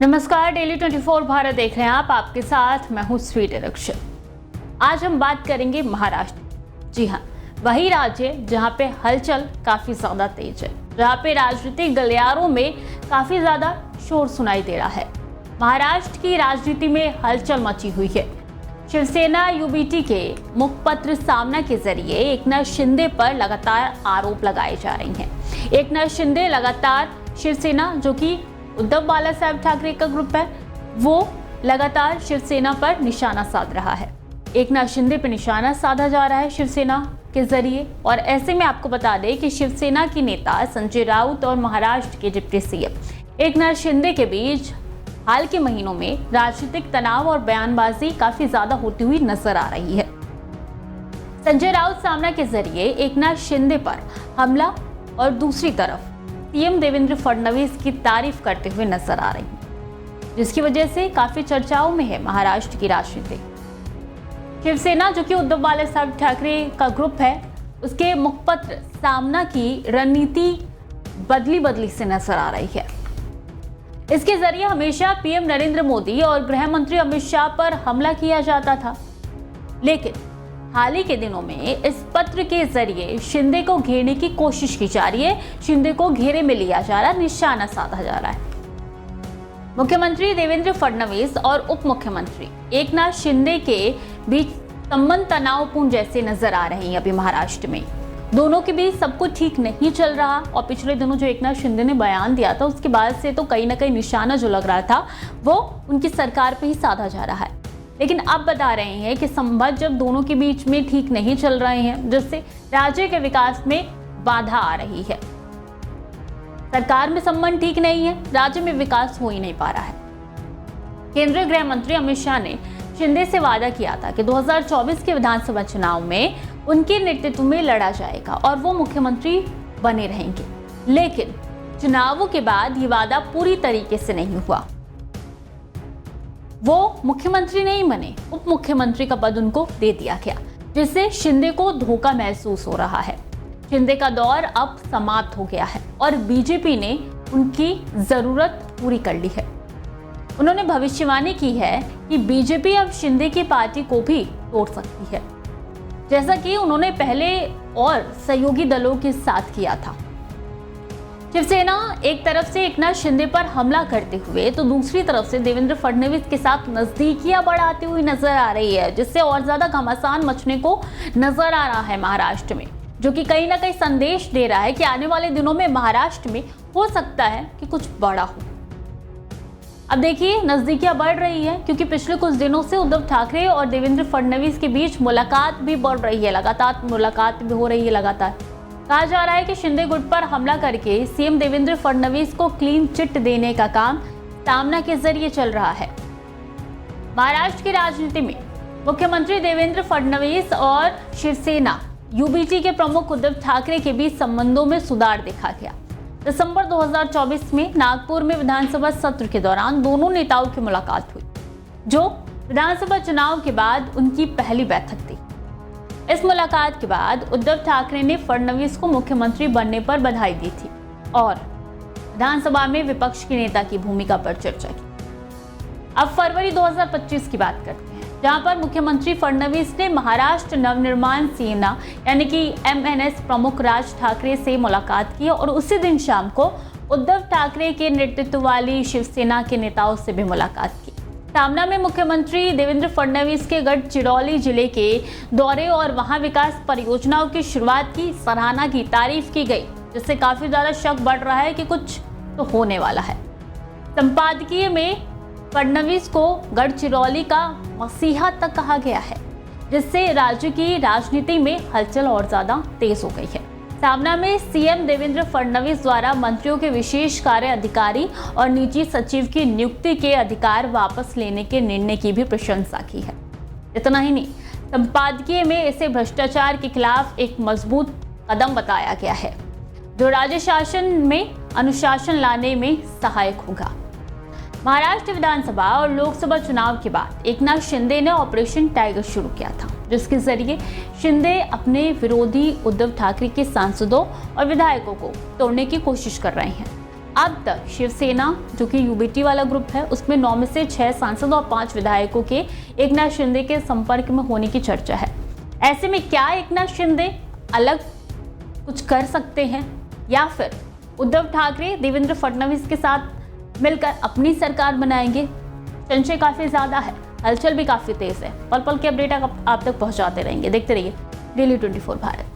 नमस्कार, डेली 24 भारत देख रहे हैं आप। आपके साथ मैं हूं स्वीटी रक्षक। आज हम बात करेंगे महाराष्ट्र। जी हाँ, वही राज्य जहां पे हलचल काफी ज्यादा तेज है, जहां पे राजनीतिक गलियारों में काफी ज्यादा शोर सुनाई दे रहा है। महाराष्ट्र की राजनीति में हलचल मची हुई है। शिवसेना यूबीटी के मुखपत्र सामना के जरिए एकनाथ शिंदे पर लगातार आरोप लगाए जा रहे हैं। एकनाथ शिंदे लगातार शिवसेना, जो कि उद्धव बालासाहेब ठाकरे का ग्रुप है, वो लगातार शिवसेना पर निशाना साध रहा है। एकनाथ शिंदे पर निशाना साधा जा रहा है शिवसेना के जरिए। और ऐसे में आपको बता दें कि शिवसेना की नेता संजय राउत और महाराष्ट्र के डिप्टी सीएम एकनाथ शिंदे के बीच हाल के महीनों में राजनीतिक तनाव और बयानबाजी काफी ज्यादा होती हुई नजर आ रही है। संजय राउत सामना के जरिए एकनाथ शिंदे पर हमला और दूसरी तरफ सीएम देवेंद्र फडणवीस की तारीफ करते हुए नजर आ रही है, जिसकी वजह से काफी चर्चाओं में है महाराष्ट्र की राजनीति। शिवसेना, जो कि उद्धव बालासाहेब ठाकरे का ग्रुप है, उसके मुखपत्र सामना की रणनीति बदली से नजर आ रही है। इसके जरिए हमेशा पीएम नरेंद्र मोदी और गृह मंत्री अमित शाह पर हमला किया जाता था, लेकिन हाल ही के दिनों में इस पत्र के जरिए शिंदे को घेरने की कोशिश की जा रही है। शिंदे को घेरे में लिया जा रहा है, निशाना साधा जा रहा है। मुख्यमंत्री देवेंद्र फडणवीस और उप मुख्यमंत्री एकनाथ शिंदे के बीच संबंध तनावपूर्ण जैसे नजर आ रहे हैं। अभी महाराष्ट्र में दोनों के बीच सब कुछ ठीक नहीं चल रहा, और पिछले दिनों जो एकनाथ शिंदे ने बयान दिया था, उसके बाद से तो कहीं ना कहीं निशाना जो लग रहा था वो उनकी सरकार पे ही साधा जा रहा है। लेकिन अब बता रहे हैं कि संबंध जब दोनों के बीच में ठीक नहीं चल रहे हैं, जिससे राज्य के विकास में बाधा आ रही है। सरकार में संबंध ठीक नहीं है, राज्य में विकास हो ही नहीं पा रहा है। केंद्रीय गृह मंत्री अमित शाह ने शिंदे से वादा किया था कि 2024 के विधानसभा चुनाव में उनके नेतृत्व में लड़ा जाएगा और वो मुख्यमंत्री बने रहेंगे। लेकिन चुनावों के बाद ये वादा पूरी तरीके से नहीं हुआ। वो मुख्यमंत्री नहीं बने, उप मुख्यमंत्री का पद उनको दे दिया गया, जिससे शिंदे को धोखा महसूस हो रहा है। शिंदे का दौर अब समाप्त हो गया है और बीजेपी ने उनकी जरूरत पूरी कर ली है। उन्होंने भविष्यवाणी की है कि बीजेपी अब शिंदे की पार्टी को भी तोड़ सकती है, जैसा कि उन्होंने पहले और सहयोगी दलों के साथ किया था। शिवसेना एक तरफ से एकनाथ शिंदे पर हमला करते हुए तो दूसरी तरफ से देवेंद्र फडणवीस के साथ नजदीकियां बढ़ाती हुई नजर आ रही है, जिससे और ज्यादा घमासान मचने को नजर आ रहा है महाराष्ट्र में, जो कि कहीं ना कहीं संदेश दे रहा है कि आने वाले दिनों में महाराष्ट्र में हो सकता है कि कुछ बड़ा हो। अब देखिए, नजदीकियां बढ़ रही है क्योंकि पिछले कुछ दिनों से उद्धव ठाकरे और देवेंद्र फडणवीस के बीच मुलाकात भी बढ़ रही है, लगातार मुलाकात भी हो रही है। लगातार कहा जा रहा है कि शिंदे गुट पर हमला करके सीएम देवेंद्र फडणवीस को क्लीन चिट देने का काम सामना के जरिए चल रहा है। महाराष्ट्र की राजनीति में मुख्यमंत्री देवेंद्र फडणवीस और शिवसेना यूबीटी के प्रमुख उद्धव ठाकरे के बीच संबंधों में सुधार देखा गया। दिसंबर 2024 में नागपुर में विधानसभा सत्र के दौरान दोनों नेताओं की मुलाकात हुई, जो विधानसभा चुनाव के बाद उनकी पहली बैठक थी। इस मुलाकात के बाद उद्धव ठाकरे ने फडणवीस को मुख्यमंत्री बनने पर बधाई दी थी और विधानसभा में विपक्ष के नेता की भूमिका पर चर्चा की। अब फरवरी 2025 की बात करते हैं, जहां पर मुख्यमंत्री फडणवीस ने महाराष्ट्र नवनिर्माण सेना यानी कि एमएनएस प्रमुख राज ठाकरे से मुलाकात की और उसी दिन शाम को उद्धव ठाकरे के नेतृत्व वाली शिवसेना के नेताओं से भी मुलाकात की। सामना में मुख्यमंत्री देवेंद्र फडणवीस के गढ़चिरौली जिले के दौरे और वहां विकास परियोजनाओं की शुरुआत की सराहना की, तारीफ की गई, जिससे काफी ज्यादा शक बढ़ रहा है कि कुछ तो होने वाला है। संपादकीय में फडणवीस को गढ़चिरौली का मसीहा तक कहा गया है, जिससे राज्य की राजनीति में हलचल और ज्यादा तेज हो गई है। सामना में सीएम देवेंद्र फडणवीस द्वारा मंत्रियों के विशेष कार्य अधिकारी और निजी सचिव की नियुक्ति के अधिकार वापस लेने के निर्णय की भी प्रशंसा की है। इतना ही नहीं, संपादकीय में इसे भ्रष्टाचार के खिलाफ एक मजबूत कदम बताया गया है, जो राज्य शासन में अनुशासन लाने में सहायक होगा। महाराष्ट्र विधानसभा और लोकसभा चुनाव के बाद एकनाथ शिंदे ने ऑपरेशन टाइगर शुरू किया था, जिसके जरिए शिंदे अपने विरोधी उद्धव ठाकरे के सांसदों और विधायकों को तोड़ने की कोशिश कर रहे हैं। अब तक शिवसेना जो कि यूबीटी वाला ग्रुप है उसमें 9 में से 6 सांसद और 5 विधायकों के एकनाथ शिंदे के संपर्क में होने की चर्चा है। ऐसे में क्या एकनाथ शिंदे अलग कुछ कर सकते हैं या फिर उद्धव ठाकरे देवेंद्र फडणवीस के साथ मिलकर अपनी सरकार बनाएंगे? संशय काफी ज्यादा है, हलचल भी काफी तेज है। पल पल के अपडेट आप तक पहुंचाते रहेंगे। देखते रहिए डेली 24 भारत।